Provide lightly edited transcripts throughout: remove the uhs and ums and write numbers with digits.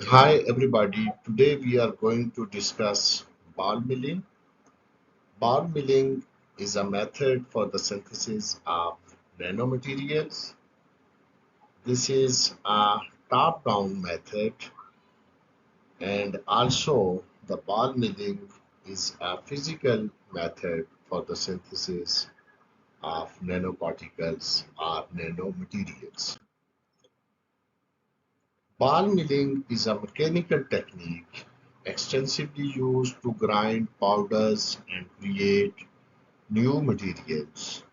Hi everybody, today we are going to discuss ball milling. Ball milling is a method for the synthesis of nanomaterials. This is a top-down method, and also the ball milling is a physical method for the synthesis of nanoparticles or nanomaterials. Ball milling is a mechanical technique extensively used to grind powders and create new materials.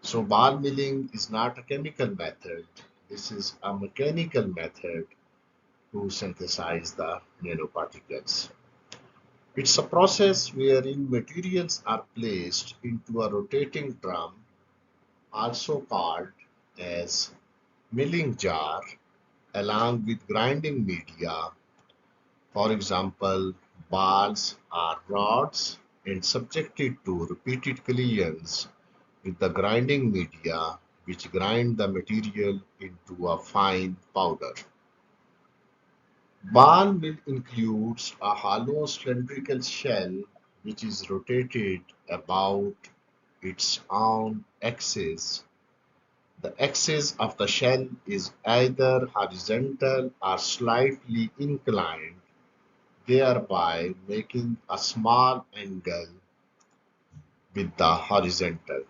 So ball milling is not a chemical method. This is a mechanical method to synthesize the nanoparticles. It's a process wherein materials are placed into a rotating drum, also called as milling jar, along with grinding media. For example, balls are rods and subjected to repeated collisions with the grinding media, which grind the material into a fine powder. Ball mill includes a hollow cylindrical shell which is rotated about its own axis. The axis of the shell is either horizontal or slightly inclined, thereby making a small angle with the horizontal.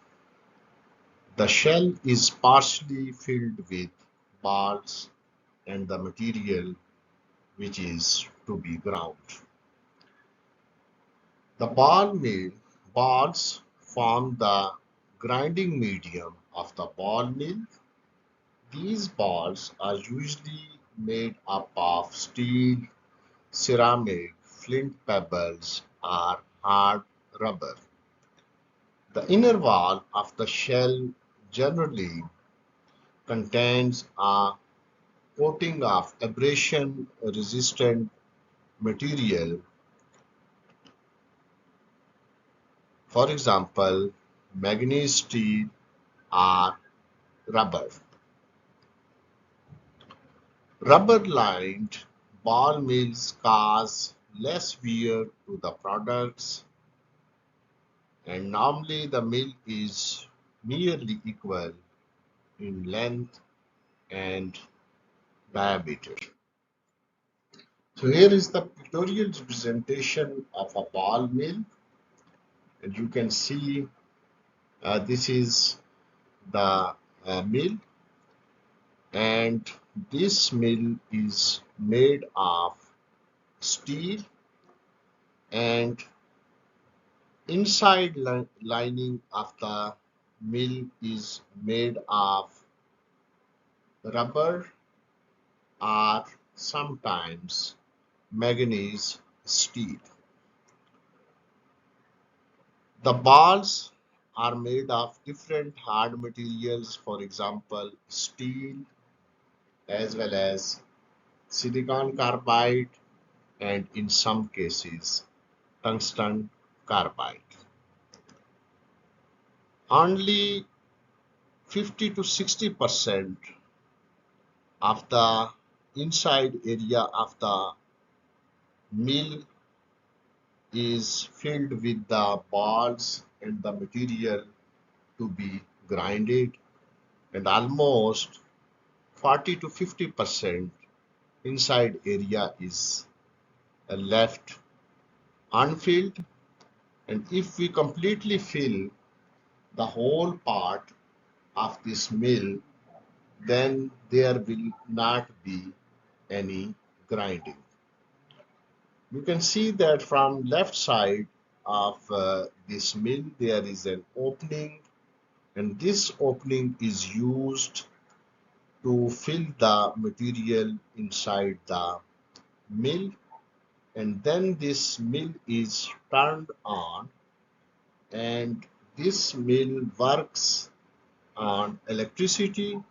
The shell is partially filled with balls and the material which is to be ground. The balls form the grinding medium of the ball mill. These balls are usually made up of steel, ceramic, flint pebbles, or hard rubber. The inner wall of the shell generally contains a coating of abrasion-resistant material, for example, manganese steel or rubber. Rubber-lined ball mills cause less wear to the products, and normally the mill is nearly equal in length and diameter. So here is the pictorial representation of a ball mill, and you can see this is the mill, and this mill is made of steel, and inside lining of the mill is made of rubber or sometimes manganese steel. The balls are made of different hard materials, for example, steel as well as silicon carbide and in some cases tungsten carbide. Only 50 to 60% of the inside area of the mill is filled with the balls and the material to be grinded, and almost 40 to 50% inside area is left unfilled. And if we completely fill the whole part of this mill, then there will not be any grinding. You can see that from left side of this mill there is an opening, and this opening is used to fill the material inside the mill, and then this mill is turned on, and this mill works on electricity,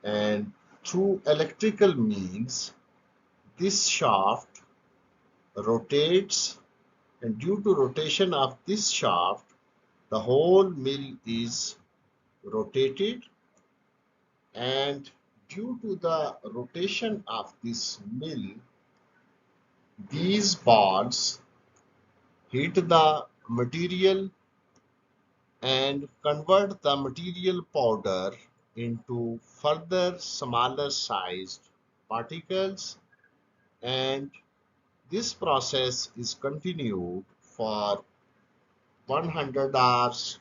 and through electrical means this shaft rotates, and due to rotation of this shaft the whole mill is rotated, and due to the rotation of this mill, these balls hit the material and convert the material powder into further smaller sized particles, and this process is continued for 100 hours,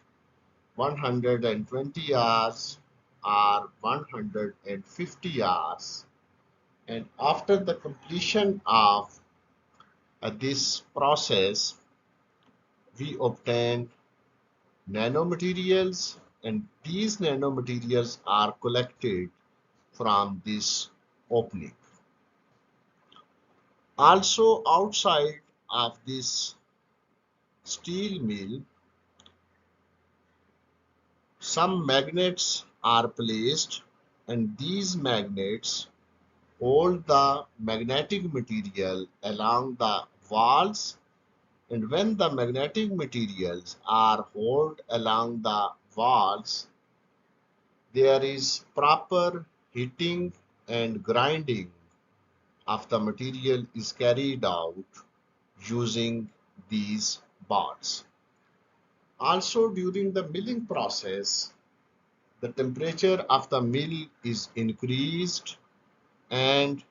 120 hours, or 150 hours. And after the completion of this process, we obtain nanomaterials, and these nanomaterials are collected from this opening. Also, outside of this steel mill, some magnets are placed, and these magnets hold the magnetic material along the walls, and when the magnetic materials are held along the walls, there is proper heating and grinding of the material is carried out using these bars. Also, during the milling process, the temperature of the mill is increased, and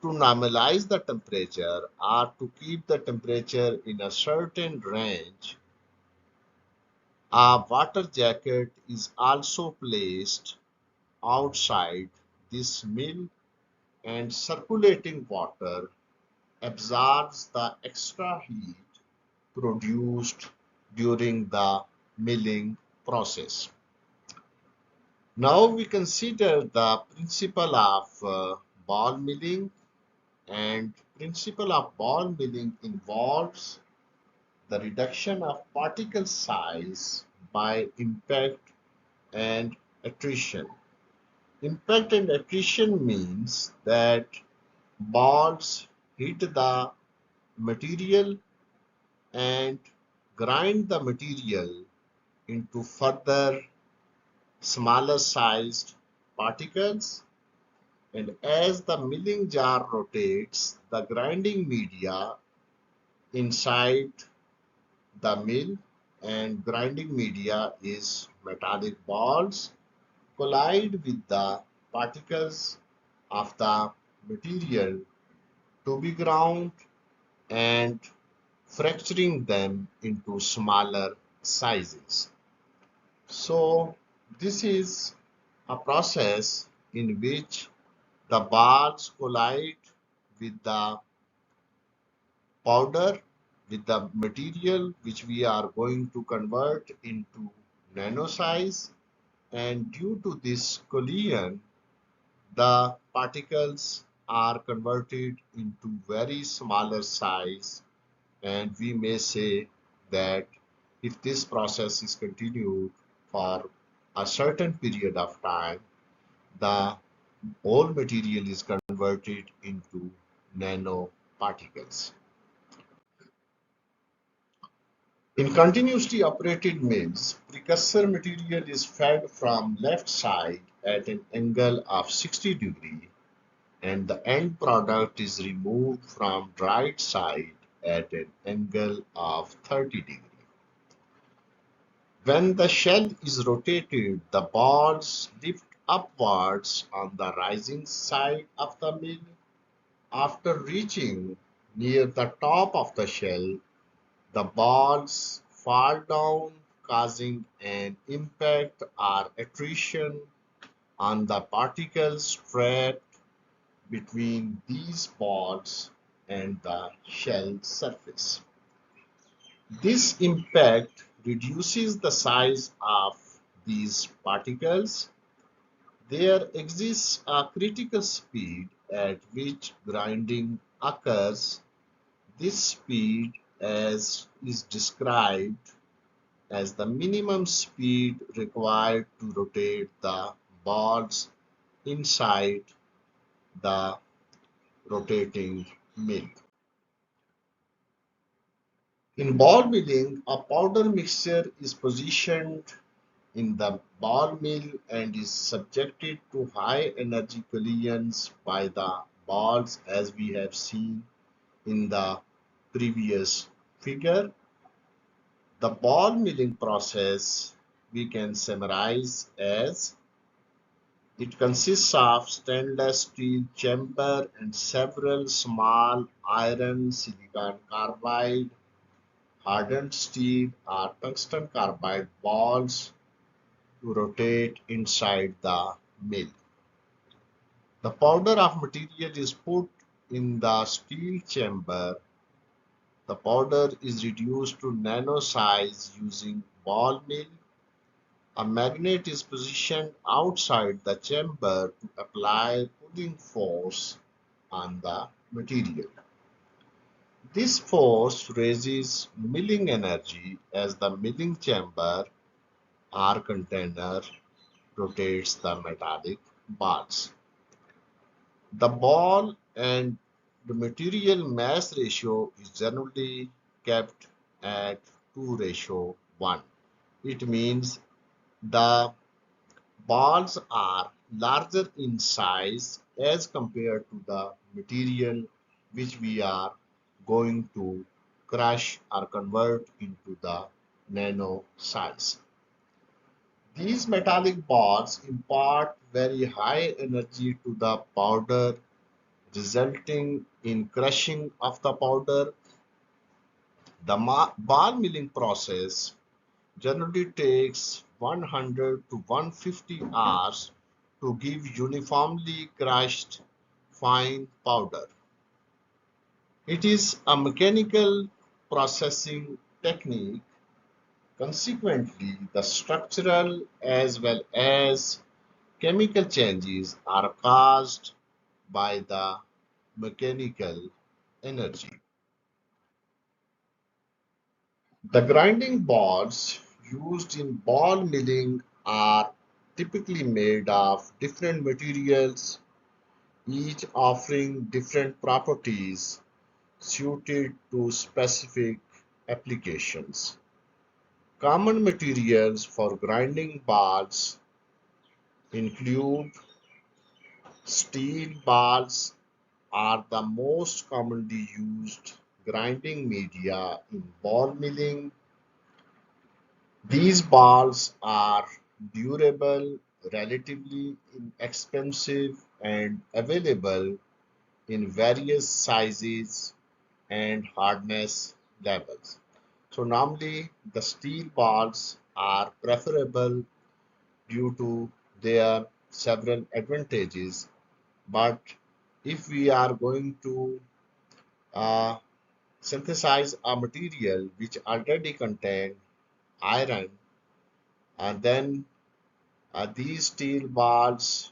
to normalize the temperature or to keep the temperature in a certain range, a water jacket is also placed outside this mill, and circulating water absorbs the extra heat produced during the milling process. Now we consider the principle of ball milling, and principle of ball milling involves the reduction of particle size by impact and attrition. Impact and attrition means that balls hit the material and grind the material into further smaller sized particles, and as the milling jar rotates, the grinding media inside the mill and grinding media is metallic balls collide with the particles of the material to be ground and fracturing them into smaller sizes. So this is a process in which the balls collide with the powder, with the material which we are going to convert into nano size, and due to this collision, the particles are converted into very smaller size, and we may say that if this process is continued for a certain period of time, the whole material is converted into nanoparticles. In continuously operated mills, precursor material is fed from left side at an angle of 60 degree, and the end product is removed from right side at an angle of 30 degree. When the shell is rotated, the balls lift upwards on the rising side of the mill. After reaching near the top of the shell, the balls fall down, causing an impact or attrition on the particles trapped between these balls and the shell surface. This impact reduces the size of these particles. There exists a critical speed at which grinding occurs. This speed as is described as the minimum speed required to rotate the balls inside the rotating mill. In ball milling, a powder mixture is positioned in the ball mill and is subjected to high energy collisions by the balls as we have seen in the previous figure. The ball milling process we can summarize as it consists of stainless steel chamber and several small iron, silicon carbide, hardened steel or tungsten carbide balls to rotate inside the mill. The powder of material is put in the steel chamber. The powder is reduced to nano size using ball mill. A magnet is positioned outside the chamber to apply pulling force on the material. This force raises milling energy as the milling chamber or container rotates the metallic balls. The ball and the material mass ratio is generally kept at 2:1. It means the balls are larger in size as compared to the material which we are going to crush or convert into the nano size. These metallic balls impart very high energy to the powder, resulting in crushing of the powder. The ball milling process generally takes 100 to 150 hours to give uniformly crushed fine powder. It is a mechanical processing technique. Consequently, the structural as well as chemical changes are caused by the mechanical energy. The grinding balls used in ball milling are typically made of different materials, each offering different properties suited to specific applications. Common materials for grinding balls include steel balls are the most commonly used grinding media in ball milling. These balls are durable, relatively inexpensive, and available in various sizes and hardness levels. So normally the steel balls are preferable due to their several advantages. But if we are going to uh, synthesize a material which already contain iron, and then these steel balls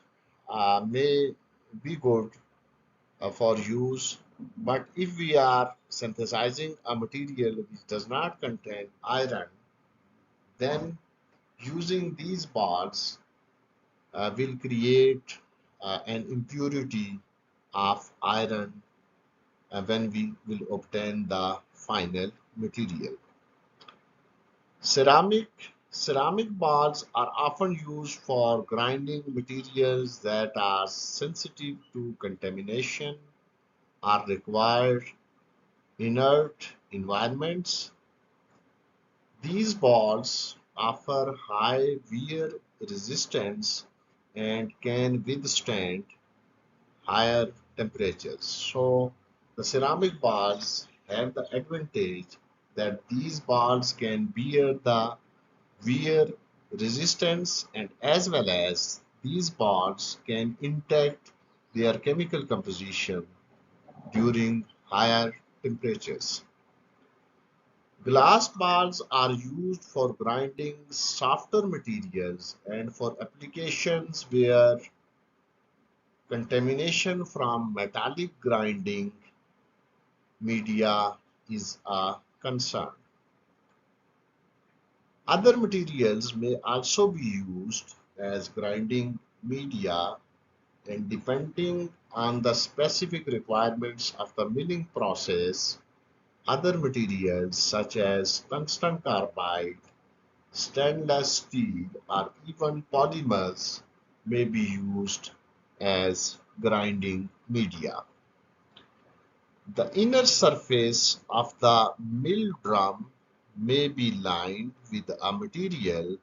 may be good for use, but if we are synthesizing a material which does not contain iron, then using these balls will create an impurity of iron when we will obtain the final material. Ceramic balls are often used for grinding materials that are sensitive to contamination or require inert environments. These balls offer high wear resistance and can withstand higher temperatures. So the ceramic balls have the advantage that these balls can bear the wear resistance, and as well as these balls can intact their chemical composition during higher temperatures. Glass balls are used for grinding softer materials and for applications where contamination from metallic grinding media is a concern. Other materials may also be used as grinding media, and depending on the specific requirements of the milling process, other materials such as tungsten carbide Stainless steel or even polymers may be used as grinding media. The inner surface of the mill drum may be lined with a material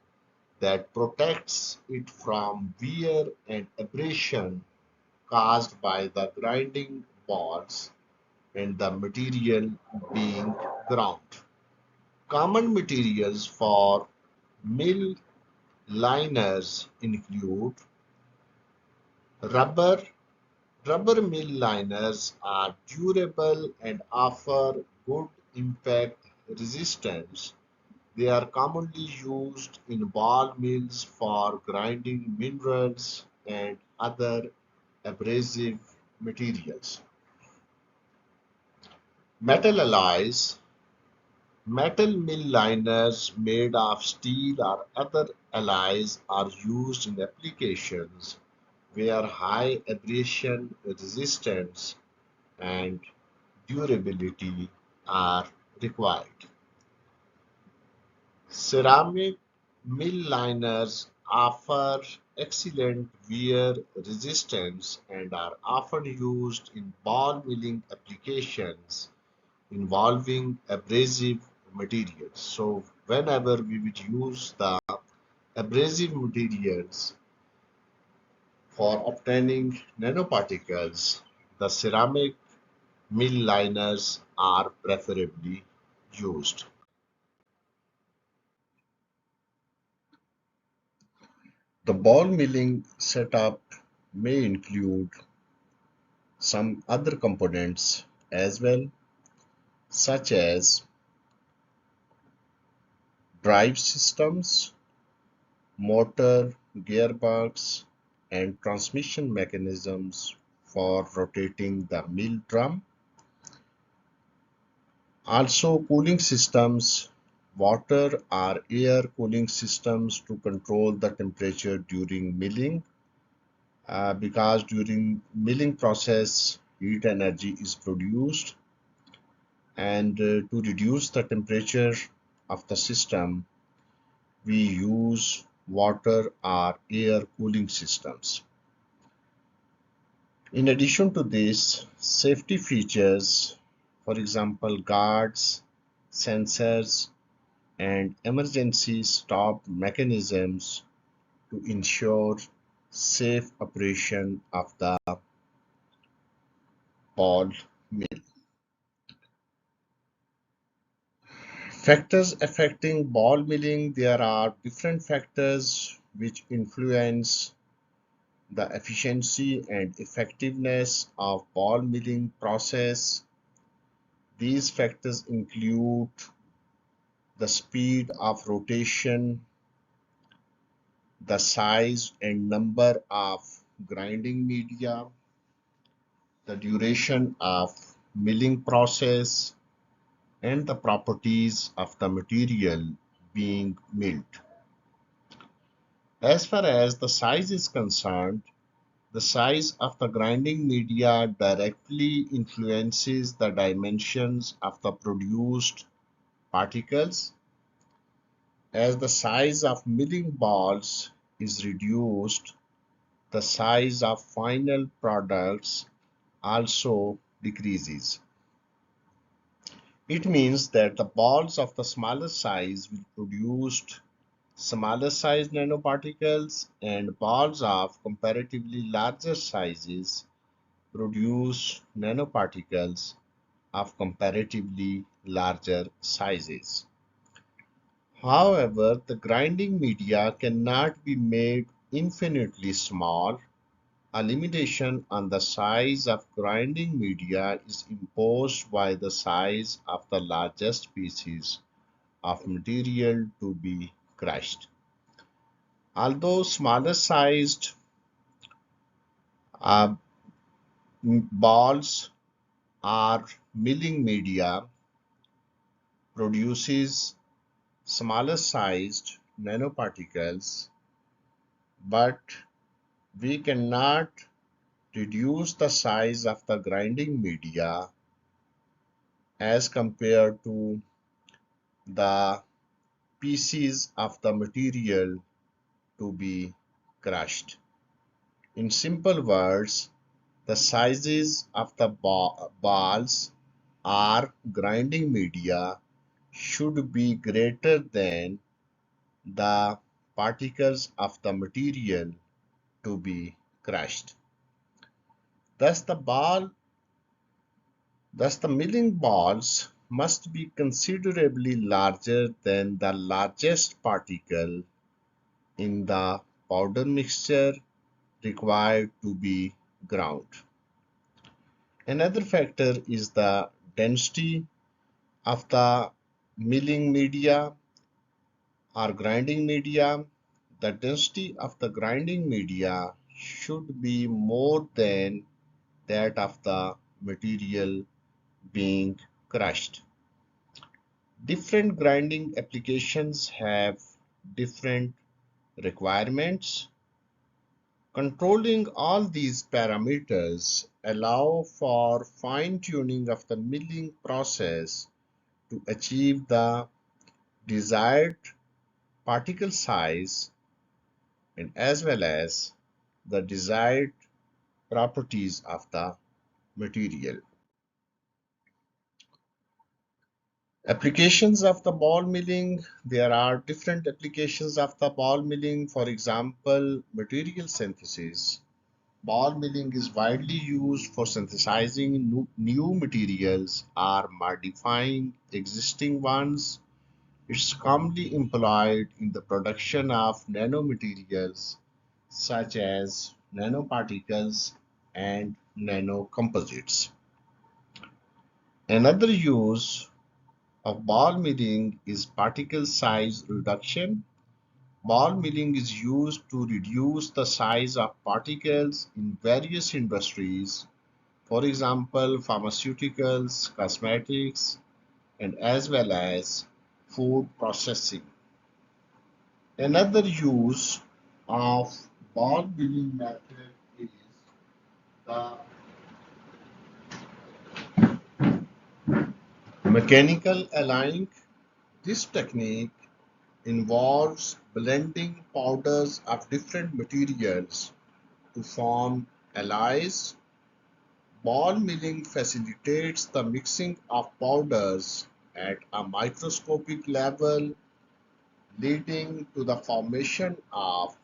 that protects it from wear and abrasion caused by the grinding balls and the material being ground. Common materials for mill liners include rubber. Rubber mill liners are durable and offer good impact resistance. They are commonly used in ball mills for grinding minerals and other abrasive materials. Metal alloys. Metal mill liners made of steel or other alloys are used in applications where high abrasion resistance and durability are required. Ceramic mill liners offer excellent wear resistance and are often used in ball milling applications involving abrasive materials. So, whenever we would use the abrasive materials for obtaining nanoparticles, the ceramic mill liners are preferably used. The ball milling setup may include some other components as well, such as drive systems, motor, gearbox, and transmission mechanisms for rotating the mill drum. Also, cooling systems, water or air cooling systems to control the temperature during milling, because during milling process heat energy is produced, and to reduce the temperature of the system we use water or air cooling systems. In addition to this, safety features, for example guards, sensors, and emergency stop mechanisms to ensure safe operation of the ball mill. Factors affecting ball milling. There are different factors which influence the efficiency and effectiveness of ball milling process. These factors include the speed of rotation, the size and number of grinding media, the duration of milling process, and the properties of the material being milled. As far as the size is concerned, the size of the grinding media directly influences the dimensions of the produced particles. As the size of milling balls is reduced, the size of final products also decreases. It means that the balls of the smaller size will produce smaller size nanoparticles, and balls of comparatively larger sizes produce nanoparticles of comparatively larger sizes. However, the grinding media cannot be made infinitely small. A limitation on the size of grinding media is imposed by the size of the largest pieces of material to be crushed. Although smaller sized uh, balls or milling media produces smaller sized nanoparticles, but we cannot reduce the size of the grinding media as compared to the pieces of the material to be crushed. In simple words, the sizes of the balls or grinding media should be greater than the particles of the material to be crushed. Thus the ball Thus the milling balls must be considerably larger than the largest particle in the powder mixture required to be ground. Another factor is the density of the milling media or grinding media. The density of the grinding media should be more than that of the material being crushed. Different grinding applications have different requirements. Controlling all these parameters allow for fine-tuning of the milling process to achieve the desired particle size and as well as the desired properties of the material. Applications of the ball milling. There are different applications of the ball milling. For example, material synthesis. Ball milling is widely used for synthesizing new materials or modifying existing ones. It's commonly employed in the production of nanomaterials such as nanoparticles and nanocomposites. Another use of ball milling is particle size reduction. Ball milling is used to reduce the size of particles in various industries, for example, pharmaceuticals, cosmetics, and as well as food processing. Another use of ball milling method is the mechanical alloying. This technique involves blending powders of different materials to form alloys. Ball milling facilitates the mixing of powders at a microscopic level, leading to the formation of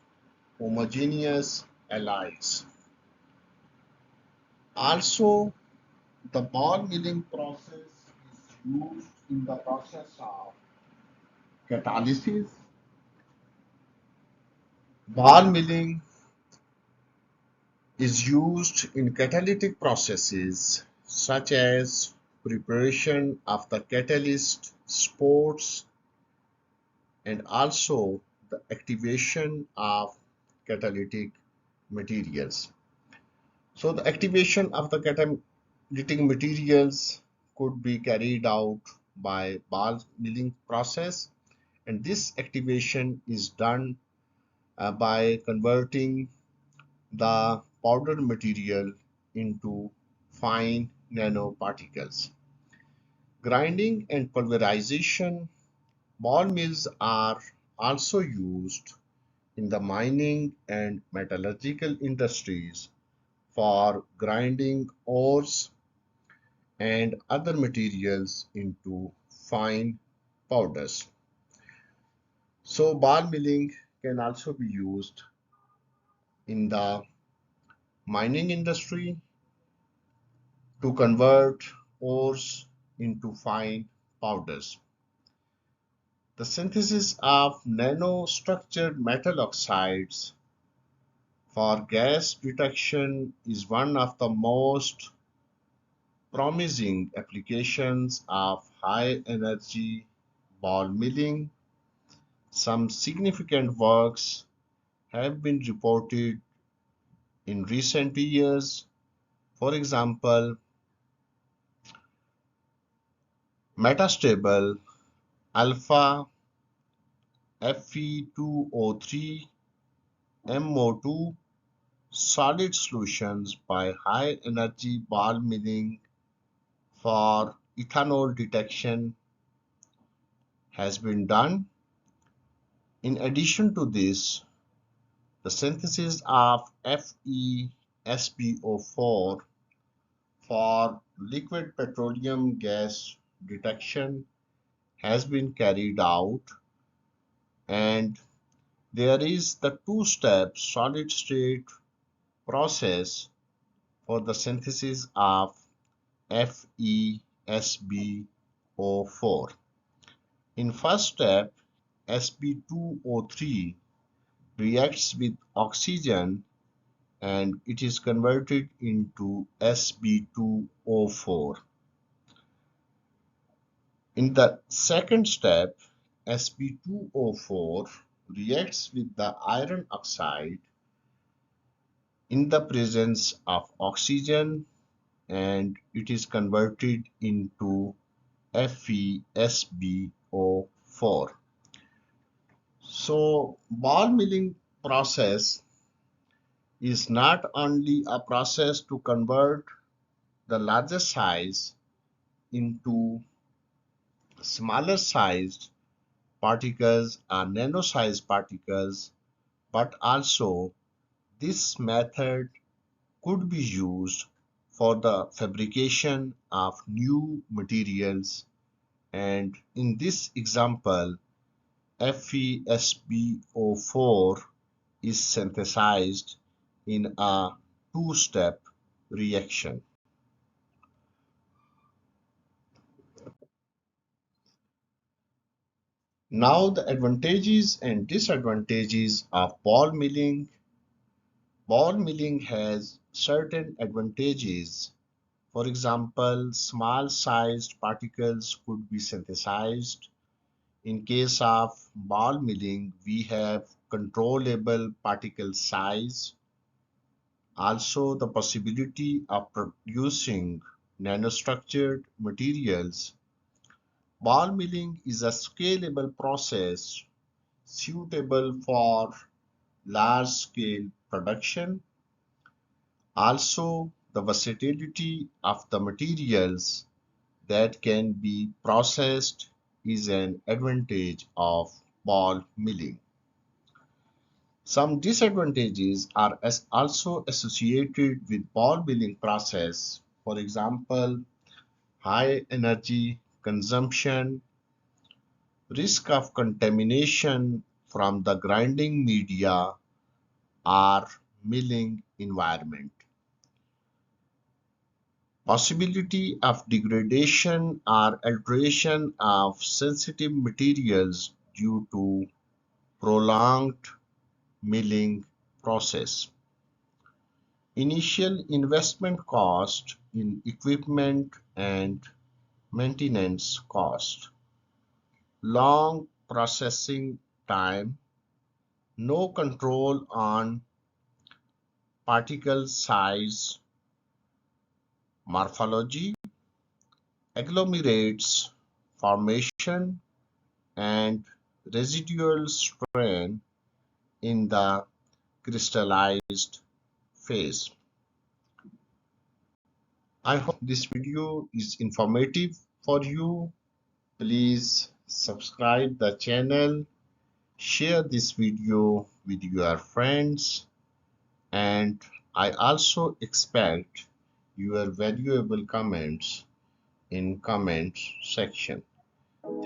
homogeneous alloys. Also, the ball milling process is used in the process of catalysis. Ball milling is used in catalytic processes such as preparation of the catalyst spores and also the activation of catalytic materials. So the activation of the catalytic materials could be carried out by ball milling process, and this activation is done by converting the powdered material into fine nanoparticles. Grinding and pulverization. Ball mills are also used in the mining and metallurgical industries for grinding ores and other materials into fine powders. So ball milling can also be used in the mining industry to convert ores into fine powders. The synthesis of nanostructured metal oxides for gas detection is one of the most promising applications of high energy ball milling. Some significant works have been reported in recent years. For example, metastable alpha Fe2O3 MO2 solid solutions by high energy ball milling for ethanol detection has been done. In addition to this, the synthesis of FeSbO4 for liquid petroleum gas detection has been carried out, and there is the two-step solid-state process for the synthesis of FeSbO4. In first step, Sb2O3 reacts with oxygen and it is converted into Sb2O4. In the second step, Sb2O4 reacts with the iron oxide in the presence of oxygen and it is converted into FeSbO4. So ball milling process is not only a process to convert the larger size into smaller sized particles or nano sized particles, but also this method could be used for the fabrication of new materials, and in this example FeSbO4 is synthesized in a two-step reaction. Now the advantages and disadvantages of ball milling. Ball milling has certain advantages. For example, small sized particles could be synthesized. In case of ball milling, we have controllable particle size. Also, the possibility of producing nanostructured materials. Ball milling is a scalable process suitable for large-scale production. Also, the versatility of the materials that can be processed is an advantage of ball milling. Some disadvantages are also associated with ball milling process. For example, high energy consumption, risk of contamination from the grinding media or milling environment, possibility of degradation or alteration of sensitive materials due to prolonged milling process, initial investment cost in equipment and maintenance cost, long processing time, no control on particle size, morphology, agglomerates formation, and residual strain in the crystallized phase. I hope this video is informative for you. Please subscribe the channel, share this video with your friends, and I also expect your valuable comments in comment section.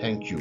Thank you.